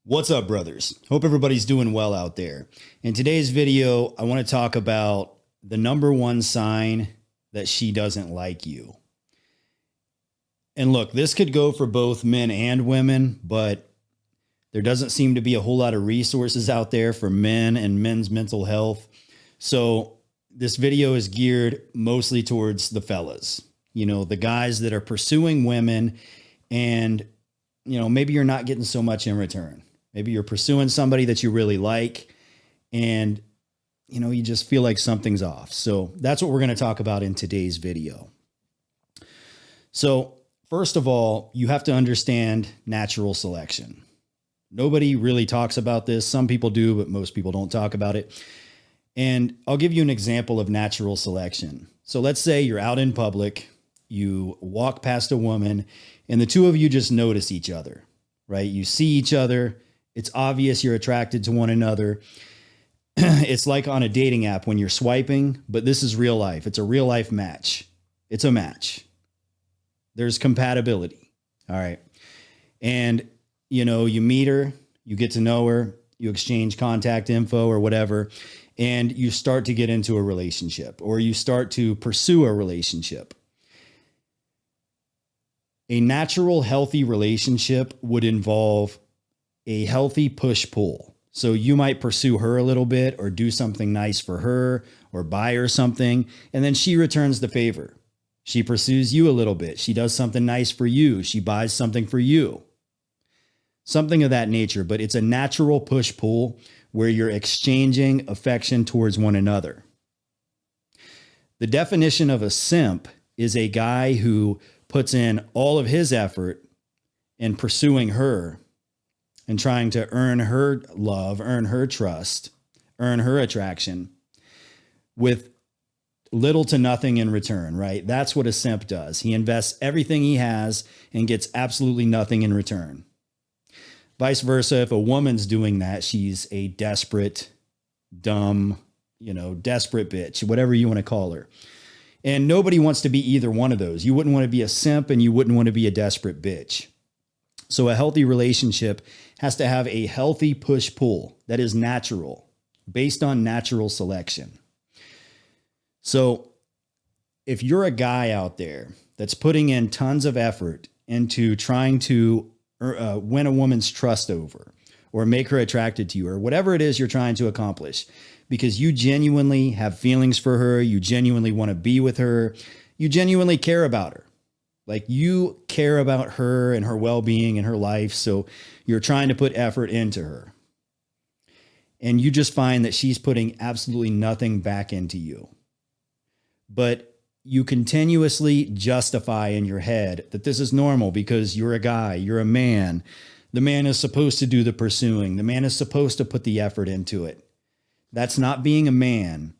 What's up, brothers? Hope everybody's doing well out there. In today's video, I want to talk about the number one sign that she doesn't like you. And look, this could go for both men and women, but there doesn't seem to be a whole lot of resources out there for men and men's mental health. So this video is geared mostly towards the fellas, the guys that are pursuing women and, maybe you're not getting so much in return. Maybe you're pursuing somebody that you really like and, you just feel like something's off. So that's what we're going to talk about in today's video. So first of all, you have to understand natural selection. Nobody really talks about this. Some people do, but most people don't talk about it. And I'll give you an example of natural selection. So let's say you're out in public, you walk past a woman, and the two of you just notice each other, right? You see each other. It's obvious you're attracted to one another. It's like on a dating app when you're swiping, but this is real life. It's a real life match. It's a match. There's compatibility. All right. And, you meet her, you get to know her, you exchange contact info or whatever, and you start to get into a relationship or you start to pursue a relationship. A natural, healthy relationship would involve a healthy push-pull. So you might pursue her a little bit or do something nice for her or buy her something, and then she returns the favor. She pursues you a little bit. She does something nice for you. She buys something for you. Something of that nature, but it's a natural push-pull where you're exchanging affection towards one another. The definition of a simp is a guy who puts in all of his effort in pursuing her and trying to earn her love, earn her trust, earn her attraction with little to nothing in return, right? That's what a simp does. He invests everything he has and gets absolutely nothing in return. Vice versa, if a woman's doing that, she's a desperate, dumb, desperate bitch, whatever you want to call her. And nobody wants to be either one of those. You wouldn't want to be a simp and you wouldn't want to be a desperate bitch. So a healthy relationship has to have a healthy push-pull that is natural, based on natural selection. So if you're a guy out there that's putting in tons of effort into trying to win a woman's trust over or make her attracted to you or whatever it is you're trying to accomplish, because you genuinely have feelings for her, you genuinely want to be with her, you genuinely care about her. Like you care about her and her well-being and her life. So you're trying to put effort into her. And you just find that she's putting absolutely nothing back into you. But you continuously justify in your head that this is normal because you're a guy, you're a man. The man is supposed to do the pursuing. The man is supposed to put the effort into it. That's not being a man.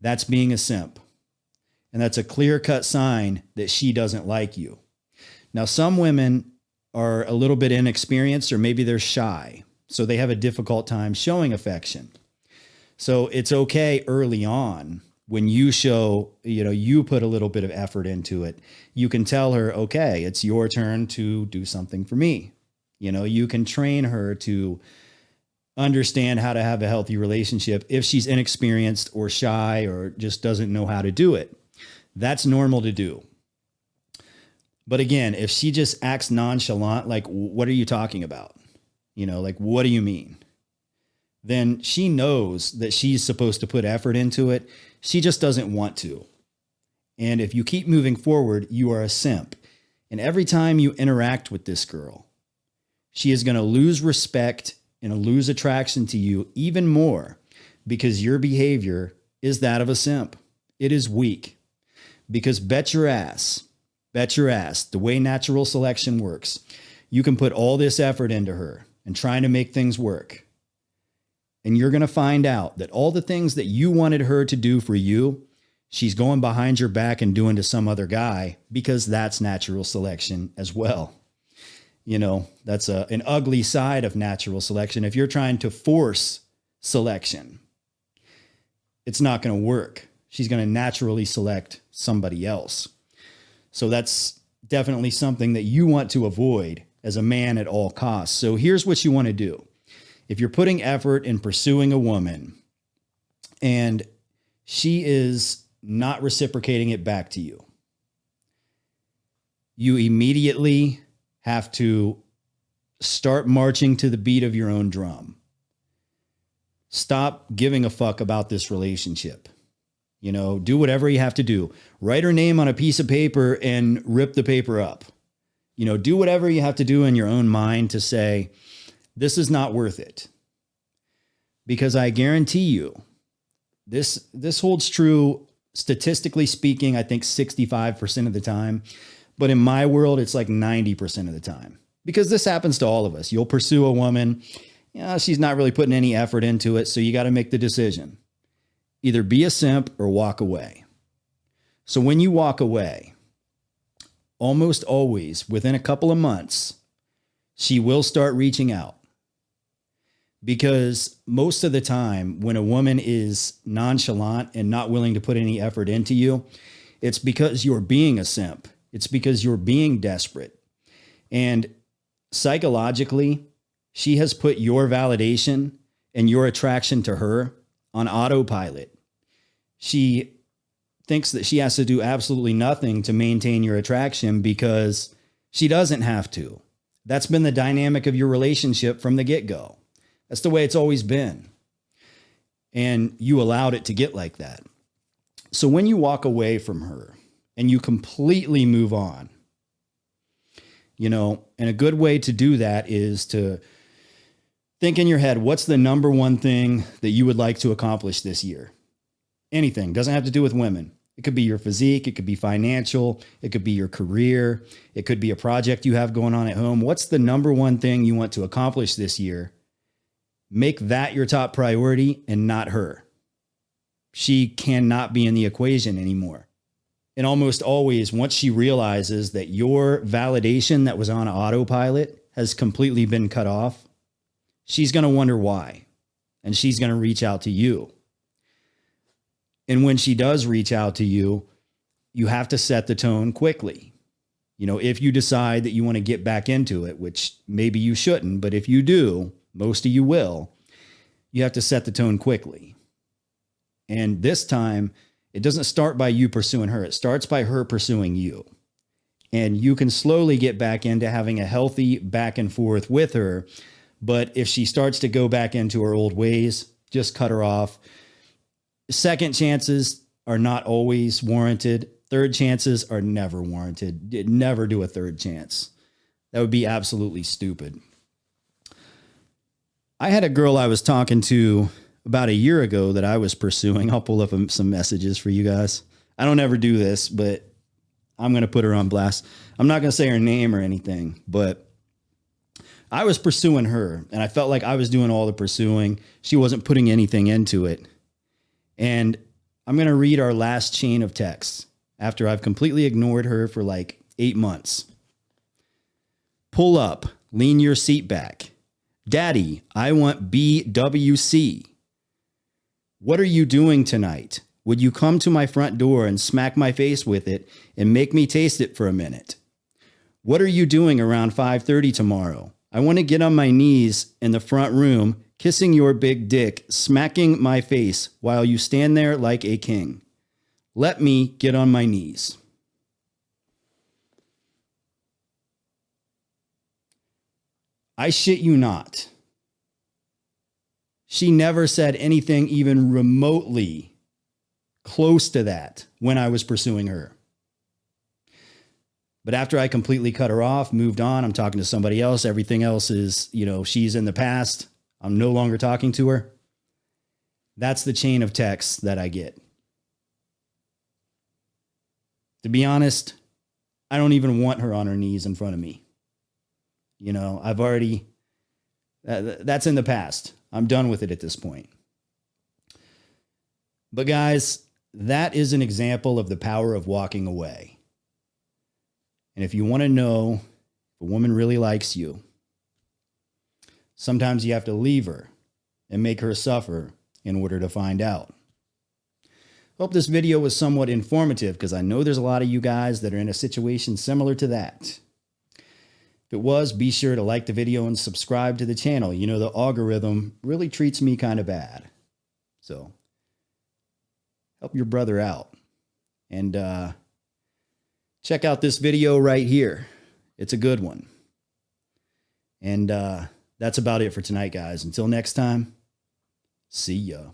That's being a simp. And that's a clear-cut sign that she doesn't like you. Now, some women are a little bit inexperienced or maybe they're shy, so they have a difficult time showing affection. So it's okay early on when you show, you put a little bit of effort into it. You can tell her, okay, it's your turn to do something for me. You can train her to understand how to have a healthy relationship if she's inexperienced or shy or just doesn't know how to do it. That's normal to do. But again, if she just acts nonchalant, like, what are you talking about? What do you mean? Then she knows that she's supposed to put effort into it. She just doesn't want to. And if you keep moving forward, you are a simp. And every time you interact with this girl, she is going to lose respect and lose attraction to you even more because your behavior is that of a simp. It is weak. Because bet your ass, the way natural selection works, you can put all this effort into her and trying to make things work. And you're going to find out that all the things that you wanted her to do for you, she's going behind your back and doing to some other guy because that's natural selection as well. That's an ugly side of natural selection. If you're trying to force selection, it's not going to work. She's going to naturally select somebody else. So that's definitely something that you want to avoid as a man at all costs. So here's what you want to do. If you're putting effort in pursuing a woman and she is not reciprocating it back to you, you immediately have to start marching to the beat of your own drum. Stop giving a fuck about this relationship. You know, do whatever you have to do. Write her name on a piece of paper and rip the paper up. You know, do whatever you have to do in your own mind to say, this is not worth it. Because I guarantee you, this holds true statistically speaking, I think 65% of the time. But in my world, it's like 90% of the time. Because this happens to all of us. You'll pursue a woman, you know, she's not really putting any effort into it, so you got to make the decision. Either be a simp or walk away. So when you walk away, almost always within a couple of months, she will start reaching out. Because most of the time when a woman is nonchalant and not willing to put any effort into you, it's because you're being a simp. It's because you're being desperate. And psychologically, she has put your validation and your attraction to her on autopilot. She thinks that she has to do absolutely nothing to maintain your attraction because she doesn't have to. That's been the dynamic of your relationship from the get-go. That's the way it's always been. And you allowed it to get like that. So when you walk away from her and you completely move on, you know, and a good way to do that is to think in your head, what's the number one thing that you would like to accomplish this year? Anything. Doesn't have to do with women. It could be your physique. It could be financial. It could be your career. It could be a project you have going on at home. What's the number one thing you want to accomplish this year? Make that your top priority and not her. She cannot be in the equation anymore. And almost always, once she realizes that your validation that was on autopilot has completely been cut off, she's going to wonder why. And she's going to reach out to you. And when she does reach out to you, you have to set the tone quickly. You know, if you decide that you want to get back into it, which maybe you shouldn't, but if you do, most of you will, you have to set the tone quickly. And this time, it doesn't start by you pursuing her. It starts by her pursuing you. And you can slowly get back into having a healthy back and forth with her. But if she starts to go back into her old ways, just cut her off. Second chances are not always warranted. Third chances are never warranted. Never do a third chance. That would be absolutely stupid. I had a girl I was talking to about a year ago that I was pursuing. I'll pull up some messages for you guys. I don't ever do this, but I'm going to put her on blast. I'm not going to say her name or anything, but I was pursuing her and I felt like I was doing all the pursuing. She wasn't putting anything into it. And I'm going to read our last chain of texts after I've completely ignored her for like 8 months. Pull up, lean your seat back. Daddy, I want BWC. What are you doing tonight? Would you come to my front door and smack my face with it and make me taste it for a minute? What are you doing around 5:30 tomorrow? I want to get on my knees in the front room, kissing your big dick, smacking my face while you stand there like a king. Let me get on my knees. I shit you not. She never said anything even remotely close to that when I was pursuing her. But after I completely cut her off, moved on, I'm talking to somebody else. Everything else is, you know, she's in the past. I'm no longer talking to her. That's the chain of texts that I get. To be honest, I don't even want her on her knees in front of me. You know, I've already, that's in the past. I'm done with it at this point. But guys, that is an example of the power of walking away. And if you want to know if a woman really likes you, sometimes you have to leave her and make her suffer in order to find out. Hope this video was somewhat informative because I know there's a lot of you guys that are in a situation similar to that. If it was, be sure to like the video and subscribe to the channel. You know, the algorithm really treats me kind of bad. So help your brother out. And check out this video right here. It's a good one. And that's about it for tonight, guys. Until next time, see ya.